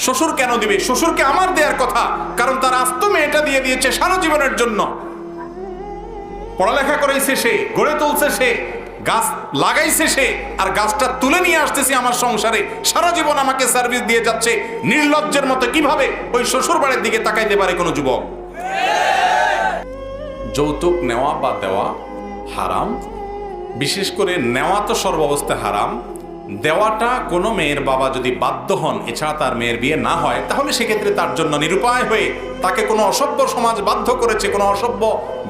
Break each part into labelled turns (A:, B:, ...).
A: শ্বশুর কেন দিবে? শ্বশুরকে আমার দেওয়ার কথা, কারণ তার আস্ত মেয়েটা দিয়ে দিয়েছে সারা জীবনের জন্য। পড়ালেখা করাইছে সে, গড়ে তুলছে সে, গাছ লাগাইছে সে, আর গাছটা তুলে নিয়ে আসতেছি আমার সংসারে, সারা জীবন আমাকে সার্ভিস দিয়ে যাচ্ছে। নির্লজ্জের মতো কিভাবে ওই শ্বশুর বাড়ির দিকে তাকাইতে পারে কোনো যুবক? যৌতুক নেওয়া বা দেওয়া হারাম। বিশেষ করে নেওয়া তো সর্বাবস্থায় হারাম। দেওয়াটা কোনো মেয়ের বাবা যদি বাধ্য হন, এছাড়া তার মেয়ের বিয়ে না হয়, তাহলে সেক্ষেত্রে তার জন্য নিরুপায় হয়ে তাকে কোনো অসভ্য সমাজ বাধ্য করেছে, কোনো অসভ্য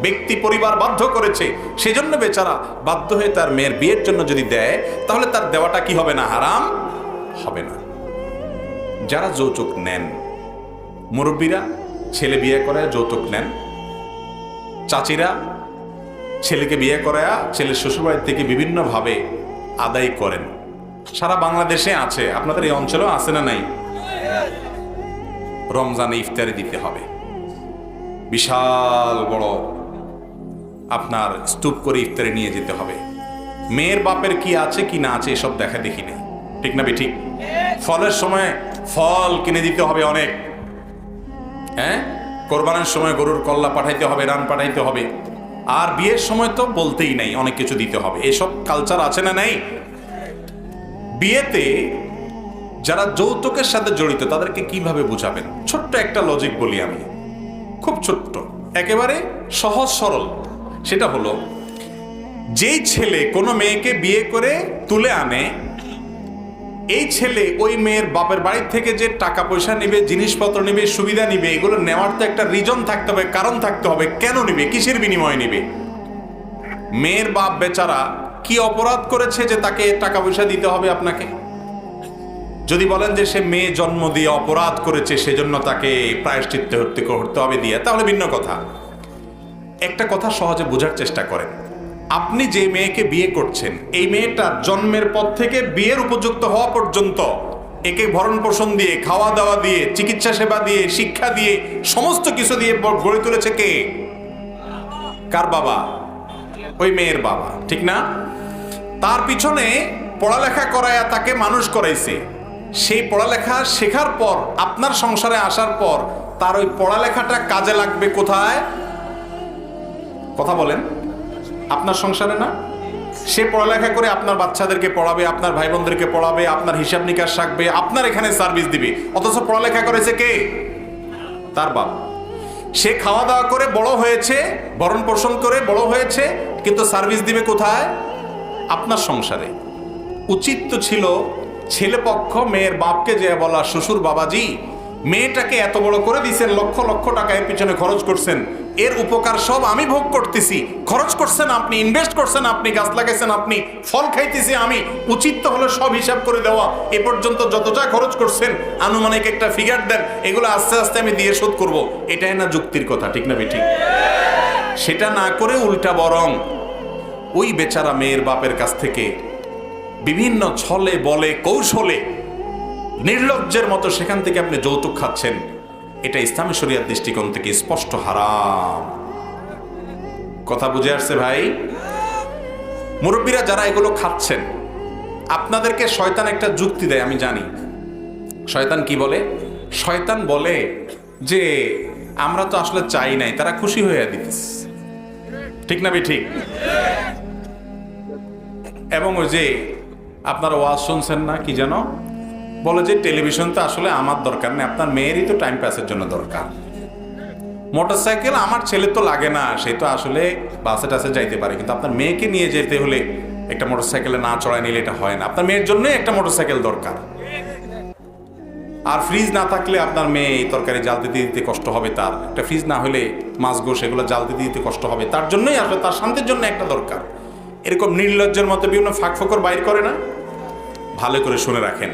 A: ব্যক্তি পরিবার বাধ্য করেছে, সেজন্য বেচারা বাধ্য হয়ে তার মেয়ের বিয়ের জন্য যদি দেয়, তাহলে তার দেওয়াটা কি হবে না? হারাম হবে না। যারা যৌতুক নেন, মুরব্বীরা ছেলে বিয়ে করে যৌতুক নেন, চাচিরা ছেলেকে বিয়ে করায়া ছেলের শ্বশুরবাড়ি থেকে বিভিন্নভাবে আদায় করেন। সারা বাংলাদেশে আছে, আপনাদের এই অঞ্চলেও আছে না নাই? রমজানে ইফতারি দিতে হবে, বিশাল বড় আপনার স্তূপ করে ইফতারি নিয়ে যেতে হবে। মেয়ের বাপের কি আছে কি না আছে এসব দেখা দেখি নেই, ঠিক না বেঠিক? ফলের সময় ফল কিনে দিতে হবে অনেক, হ্যাঁ, কোরবানের সময় গরুর কল্লা পাঠাইতে হবে, রান পাঠাইতে হবে, আর বিয়ের সময় তো বলতেই নাই, অনেক কিছু দিতে হবে। এসব কালচার আছে না নাই? বিয়েতে যারা যৌতুকের সাথে জড়িত তাদেরকে কিভাবে বুঝাবেন? ছোট্ট একটা লজিক বলি আমি, খুব ছোট্ট, একেবারে সহজ সরল। সেটা হলো, যেই ছেলে কোনো মেয়েকে বিয়ে করে তুলে আনে, এই ছেলে ওই মেয়ের বাপের বাড়ি থেকে যে টাকা পয়সা নিবে, জিনিসপত্র নিবে, সুবিধা নিবে, এগুলো নেওয়ার তো একটা রিজন থাকতে হবে, কারণ থাকতে হবে। কেন নিবে? কিসের বিনিময়ে নিবে? মেয়ের বাপ বেচারা কি অপরাধ করেছে যে তাকে টাকা পয়সা দিতে হবে আপনাকে? যদি বলেন যে সে মেয়ে জন্ম দিয়ে অপরাধ করেছে, সেজন্য তাকে প্রায়শ্চিত্ত করতে হবে দিয়ে, তাহলে ভিন্ন কথা। একটা কথা সহজে বোঝার চেষ্টা করেন। আপনি যে মেয়েকে বিয়ে করছেন, এই মেয়েটা জন্মের পর থেকে বিয়ের উপযুক্ত হওয়া পর্যন্ত একে ভরণ পোষণ দিয়ে, খাওয়া দাওয়া দিয়ে, চিকিৎসা সেবা দিয়ে, শিক্ষা দিয়ে, সমস্ত কিছু দিয়ে গড়ে তুলেছে কে? কার বাবা? ওই মেয়ের বাবা, ঠিক না? তার পিছনে পড়ালেখা করায়া তাকে মানুষ করাইছে। সেই পড়ালেখা শেখার পর, আপনার সংসারে আসার পর, তার ওই পড়ালেখাটা কাজে লাগবে কোথায়? কথা বলেন, আপনার সংসারে না? সে পড়ালেখা করে আপনার বাচ্চাদেরকে পড়াবে, আপনার ভাই বোনদেরকে পড়াবে, আপনার হিসাব নিকাশ রাখবে, আপনার এখানে সার্ভিস দিবে। অথচ পড়ালেখা করেছে কে? তার বাপ। সে খাওয়া দাওয়া করে বড় হয়েছে, ভরণ পোষণ করে বড় হয়েছে, কিন্তু সার্ভিস দিবে কোথায়? আপনার সংসারে। উচিত তো ছিল ছেলে পক্ষ মেয়ের বাপকে যে বলা, শ্বশুর বাবাজি, মেয়েটাকে এত বড় করে দিয়েছেন, লক্ষ লক্ষ টাকা এর পিছনে খরচ করছেন, এর উপকার সব আমি ভোগ করতেছি, খরচ করছেন আপনি, ইনভেস্ট করছেন আপনি, গাছ লাগাইছেন আপনি, ফল খাইতেছি আমি। উচিত তো হলো সব হিসাব করে দেওয়া, এ পর্যন্ত যত যা খরচ করছেন আনুমানিক একটা ফিগার দেন, এগুলো আস্তে আস্তে আমি দিয়ে শোধ করব। এটাই না যুক্তির কথা, ঠিক না বেঠিক? সেটা না করে উল্টা বরং ওই বেচারা মেয়ের বাপের কাছ থেকে বিভিন্ন ছলে বলে কৌশলে নির্লজ্জের মতো সেখান থেকে আপনি যৌতুক খাচ্ছেন। এটা ইসলামী শরিয়ার দৃষ্টিকোণ থেকে স্পষ্ট হারাম। কথা বুঝে আসছে ভাই? মুরব্বীরা যারা এগুলো খাচ্ছেন, আপনাদেরকে শয়তান একটা যুক্তি দেয়, আমি জানি। শয়তান কি বলে? শয়তান বলে যে আমরা তো আসলে চাই নাই, তারা খুশি হয়ে দিতেছে, ঠিক না ঠিক? এবং ওই যে আপনারা ওয়াজ শুনছেন না, কি যেন বলে যে টেলিভিশন তো আসলে আমার দরকার নেই, আপনার মেয়েরই তো টাইম পাসের জন্য দরকার। মোটরসাইকেল আমার ছেলে তো লাগে না, সে তো আসলে বাসে টাসে যাইতে পারে, কিন্তু আপনার মেয়েকে নিয়ে যেতে হলে একটা মোটরসাইকেলে না চড়ায় নিলে এটা হয় না। আপনার মেয়ের জন্যই একটা মোটরসাইকেল দরকার। আর ফ্রিজ না থাকলে আপনার মেয়ে তরকারি জাল দিতে দিতে কষ্ট হবে, তার একটা ফ্রিজ না হলে মাছ গোশ এগুলো জাল দিতে দিতে কষ্ট হবে, তার জন্যই আসলে তার শান্তির জন্য একটা দরকার। এরকম নির্লজ্জের মতো বিভিন্ন ফাঁক ফোকর বাইর করে না? ভালো করে শুনে রাখেন,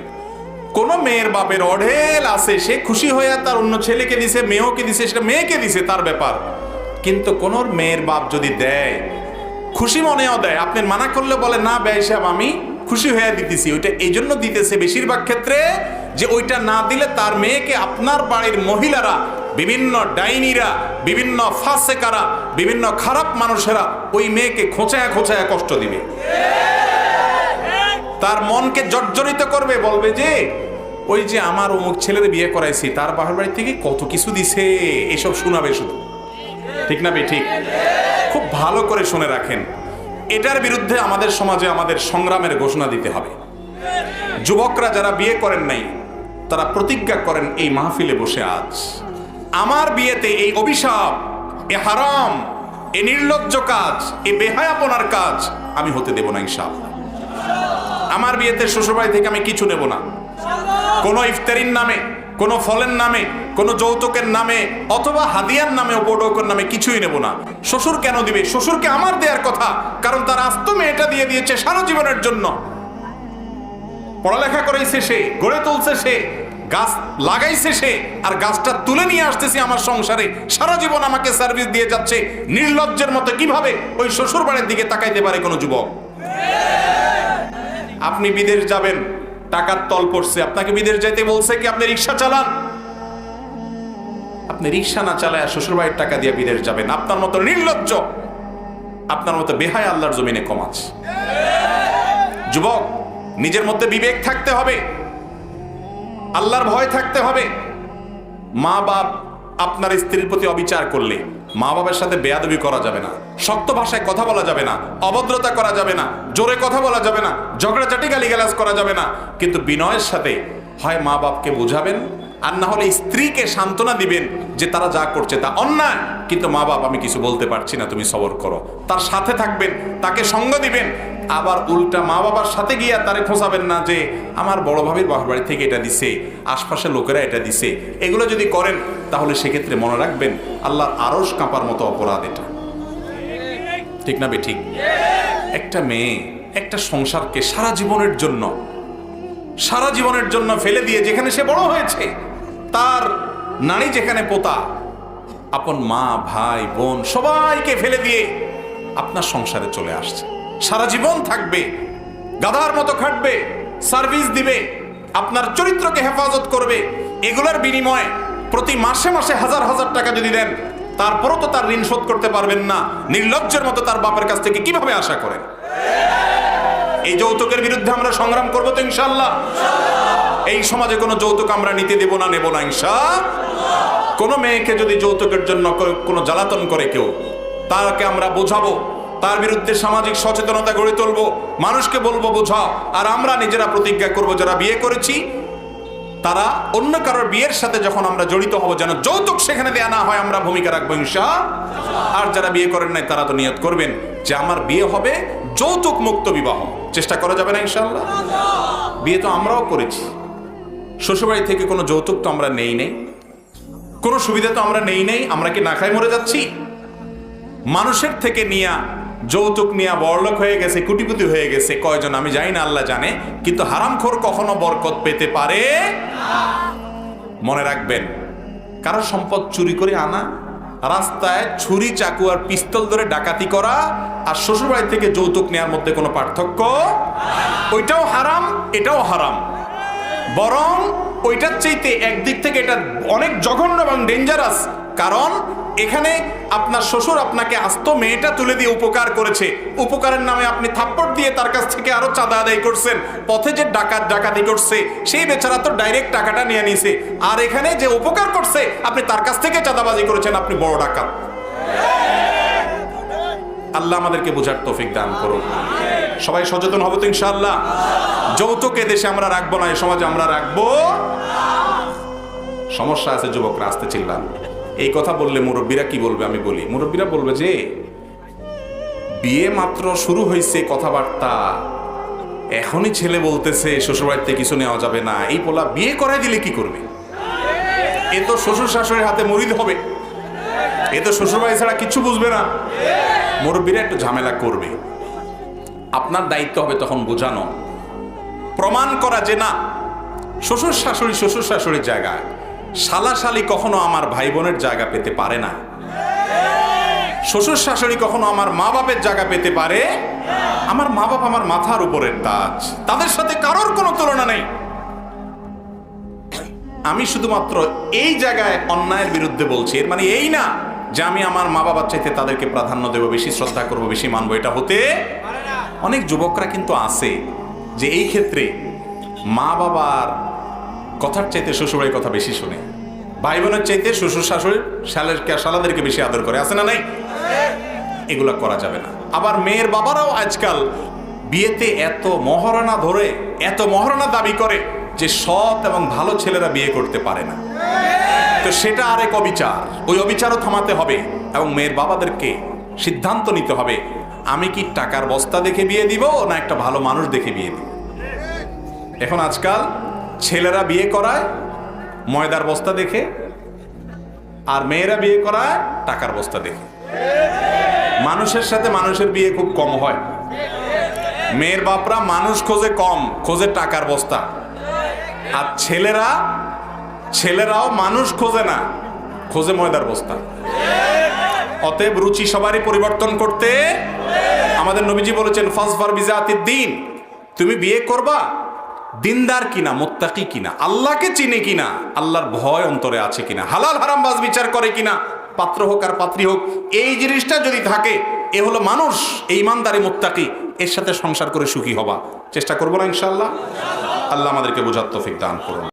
A: কোন মেয়ের বাপের অঢেল আছে, সে খুশি হয়ে তার অন্য ছেলেকে দিছে, মেয়েকে দিছে, সেটা মেয়েকে দিছে, তার ব্যাপার। কিন্তু কোন মেয়ের বাপ যদি দেয়, খুশি মনেও দেয়, আপনি মানা করলে বলে না ব্যয় সাহেব আমি খুশি হয়ে দিতেছি, ওইটা এই জন্য দিতেছে বেশিরভাগ ক্ষেত্রে যে ওইটা না দিলে তার মেয়েকে আপনার বাড়ির মহিলারা, বিভিন্ন ডাইনিরা, বিভিন্ন ফাসেকারা, বিভিন্ন খারাপ মানুষেরা ওই মেয়েকে খোঁচায়া খোঁচায়া কষ্ট দিবে, তার মনকে জর্জরিত করবে, বলবে যে ওই যে আমার অমুক ছেলের বিয়ে করাইছি, তার বাবার বাড়ি থেকে কত কিছু দিছে, এসব শোনাবে শুধু। ঠিক না বে ঠিক? খুব ভালো করে শুনে রাখেন, এটার বিরুদ্ধে আমাদের সমাজে আমাদের সংগ্রামের ঘোষণা দিতে হবে। যুবকরা যারা বিয়ে করেন নাই তারা প্রতিজ্ঞা করেন এই মাহফিলে বসে, আজ আমার বিয়েতে এই অভিশাপ, এ হারাম, এ নির্লজ্জ কাজ, এ বেহায়াপনার কাজ আমি হতে দেব না ইনশাআল্লাহ। আমার বিয়েতে শ্বশুরবাড়ি থেকে আমি কিছু নেব না, কোনো ইফতারির নামে, কোনো ফলের নামে, কোনো যৌতুকের নামে অথবা হাদিয়ার নামে, উপঢৌকন নামে কিছুই নেব না। শ্বশুর কেন দিবে? শ্বশুরকে আমার দেওয়ার কথা, কারণ তার আস্ত মেয়েটা দিয়ে দিয়েছে সারা জীবনের জন্য। পড়ালেখা করাইছে সে, গড়ে তুলছে সে, গাছ লাগাইছে সে, আর গাছটা তুলে নিয়ে আসতেছি আমার সংসারে, সারা জীবন আমাকে সার্ভিস দিয়ে যাচ্ছে। নির্লজ্জের মতো কিভাবে ওই শ্বশুর বাড়ির দিকে তাকাইতে পারে কোনো যুবক? আপনি বিদেশ যাবেন, টাকার তল পড়ছে, আপনাকে বিদেশ যাইতে বলছে কি আপনি রিক্সা চালান? আপনি রিক্সা না চালায় শ্বশুর বাড়ির টাকা দিয়ে বিদেশ যাবেন? আপনার মতো নির্লজ্জ, আপনার মতো বেহায়া আল্লাহর জমিনে কম আছে। যুবক, নিজের মধ্যে বিবেক থাকতে হবে, আল্লাহর ভয় থাকতে হবে। মা বাপ আপনার স্ত্রীর প্রতি অবিচার করলে মা বাবার সাথে বেয়াদবি করা যাবে না, শক্ত ভাষায় কথা বলা যাবে না, অভদ্রতা করা যাবে না, জোরে কথা বলা যাবে না, ঝগড়াঝাটি গালিগালাজ করা যাবে না। কিন্তু বিনয়ের সাথে হয় মা বাপকে বোঝাবেন, আর না হলে স্ত্রীকে সান্ত্বনা দিবেন যে তারা যা করছে তা অন্যায়, কিন্তু মা বাপ আমি কিছু বলতে পারছি না, তুমি সবর করো। তার সাথে থাকবেন, তাকে সঙ্গ দিবেন। আবার উল্টা মা বাবার সাথে গিয়ে তারে খোঁচাবেন না যে আমার বড় ভাবির বাবার বাড়ি থেকে এটা দিছে, আশপাশের লোকেরা এটা দিছে। এগুলো যদি করেন তাহলে সেক্ষেত্রে মনে রাখবেন আল্লাহর আরশ কাঁপার মতো অপরাধ এটা। ঠিক না বে ঠিক? একটা মেয়ে একটা সংসারকে সারা জীবনের জন্য ফেলে দিয়ে যেখানে সে বড় হয়েছে, তার নানি যেখানে পোতা, আপন মা ভাই বোন সবাইকে ফেলে দিয়ে আপনার সংসারে চলে আসছে, সারা জীবন থাকবে, গাধার মতো খাটবে, সার্ভিস দিবে, আপনার চরিত্রকে হেফাজত করবে। এগুলোর বিনিময়ে প্রতি মাসে মাসে হাজার হাজার টাকা যদি দেন, তারপরও তো তার ঋণ শোধ করতে পারবেন না। নির্লজ্জের মতো তার বাপের কাছ থেকে কিভাবে আশা করেন? এই যৌতুকের বিরুদ্ধে আমরা সংগ্রাম করবো তো ইনশাআল্লাহ। এই সমাজে কোনো যৌতুক আমরা নিতে দেব না, নেব না ইনশাআল্লাহ। কোনো মেয়েকে যদি যৌতুকের জন্য কোনো জ্বালাতন করে কেউ, তাকে আমরা বোঝাবো, তার বিরুদ্ধে সামাজিক সচেতনতা গড়ে তুলবো, মানুষকে বলবো বোঝাও। আর আমরা নিজেরা প্রতিজ্ঞা করব, যারা বিয়ে করেছি তারা অন্য কারোর বিয়ের সাথে যখন আমরা জড়িত হব যেন যৌতুক সেখানে দেয়া না হয়, আমরা ভূমিকা রাখবো ইনশাআল্লাহ। আর যারা বিয়ে করেন নাই তারা তো নিয়ত করবেন যে আমার বিয়ে হবে যৌতুক মুক্ত বিবাহ। চেষ্টা করা যাবে না ইনশাআল্লাহ? বিয়ে তো আমরাও করেছি, শ্বশুরবাড়ি থেকে কোনো যৌতুক তো আমরা নেই নেই, কোনো সুবিধা তো আমরা নেই নেই। আমরা কি না খাই মরে যাচ্ছি? মানুষের থেকে নিয়া যৌতুক নিয়া বড়লোক হয়ে গেছে, কোটিপতি হয়ে গেছে কয়জন আমি জানি না, আল্লাহ জানে। কিন্তু হারামখোর কখনো বরকত পেতে পারে না। মনে রাখবেন, কারো সম্পদ চুরি করে আনা, রাস্তায় ছুরি চাকু আর পিস্তল ধরে ডাকাতি করা আর শ্বশুরবাড়ি থেকে যৌতুক নেওয়ার মধ্যে কোনো পার্থক্য? ওইটাও হারাম, এটাও হারাম। বরং ওইটার চাইতে একদিক থেকে এটা অনেক জঘন্য এবং ডেঞ্জারাস। কারণ এখানে আপনার শ্বশুর আপনাকে আস্ত মেয়েটা তুলে দিয়ে উপকার করেছে, উপকারের নামে আপনি থাপ্পড় দিয়ে তার কাছ থেকে আরো চাঁদা আদায় করছেন। পথে যে ডাকাতি করছে সেই বেচারা তো ডাইরেক্ট টাকাটা নিয়ে নিছে, আর এখানে যে উপকার করছে আপনি তার কাছ থেকে চাঁদাবাজি করেছেন, আপনি বড় ডাকাত। আল্লাহ আমাদেরকে বোঝার তৌফিক দান করুন। সবাই সচেতন হবো তো ইনশাআল্লাহ। যৌতুক এদেশে আমরা রাখবো না, এই সমাজে আমরা রাখবো। সমস্যা আছে যুবকরা, আসতে চিল্লান। এই কথা বললে মুরব্বীরা কি বলবে? আমি বলি, মুরব্বীরা বলবে যে বিয়ে মাত্র শুরু হয়েছে, কথাবার্তা এখনই ছেলে বলতেছে শ্বশুরবাড়িতে কিছু নেওয়া যাবে না, এই পোলা বিয়ে করাই দিলে কি করবে? এ তো শ্বশুর শাশুড়ির হাতে মুরিদ হবে, এ তো শ্বশুরবাড়ি ছাড়া কিছু বুঝবে না। মুরব্বীরা একটু ঝামেলা করবে, আপনার দায়িত্ব হবে তখন বোঝানো, প্রমাণ করা যে না, শ্বশুর শাশুড়ির জায়গায় শালা শালি কখনো আমার ভাই বোনের জায়গা পেতে পারে না, শ্বশুর শাশুড়ি কখনো আমার মা বাপের জায়গা পেতে পারে। আমার মা বাপ আমার মাথার উপরের তাজ, তাদের সাথে কারোর কোনো তুলনা নেই। আমি শুধুমাত্র এই জায়গায় অন্যায়ের বিরুদ্ধে বলছি, এর মানে এই না যে আমি আমার মা বাবার চাইতে তাদেরকে প্রাধান্য দেব, বেশি শ্রদ্ধা করব, বেশি মানবো। এটা হতে অনেক যুবকরা কিন্তু আছে যে এই ক্ষেত্রে মা বাবার কথার চাইতে শ্বশুরের কথা বেশি শুনে, ভাই বোনের চাইতে শ্বশুর শাশুড়ি শালাদেরকে বেশি আদর করে, আছে না নাই? এগুলা করা যাবে না। আবার মেয়ের বাবারাও আজকাল বিয়েতে এত মহারণা ধরে, এত মহারণা দাবি করে যে সৎ এবং ভালো ছেলেরা বিয়ে করতে পারে না। তো সেটা আরেক অবিচার, ওই অবিচারও থামাতে হবে এবং মেয়ের বাবাদেরকে সিদ্ধান্ত নিতে হবে, আমি কি টাকার বস্তা দেখে বিয়ে দিব না একটা ভালো মানুষ দেখে বিয়ে দিব। এখন আজকাল ছেলেরা বিয়ে করায় ময়দার বস্তা দেখে, আর মেয়েরা বিয়ে করায় টাকার বস্তা দেখে। মানুষের সাথে মানুষের বিয়ে খুব কম হয়। মেয়ের বাপরা মানুষ খোঁজে কম, খোঁজে টাকার বস্তা। আর ছেলেরাও মানুষ খোঁজে না, খোঁজে ময়দার বস্তা। অতএব রুচি সবারই পরিবর্তন করতে। আমাদের নবীজি বলেছেন ফাসফার বিজাতিদ দ্বীন, তুমি বিয়ে করবা দিনদার কিনা, মুত্তাকি কিনা, আল্লাহকে চিনে কিনা, আল্লাহর ভয় অন্তরে আছে কিনা, হালাল হারাম বাজ বিচার করে কিনা, পাত্র হোক আর পাত্রী হোক, এই জিনিসটা যদি থাকে, এ হলো মানুষ, এই ইমানদারি মুত্তাকি, এর সাথে সংসার করে সুখী হবা। চেষ্টা করবো না ইনশাআল্লাহ? আল্লাহ আমাদেরকে বোঝার তৌফিক দান করুন।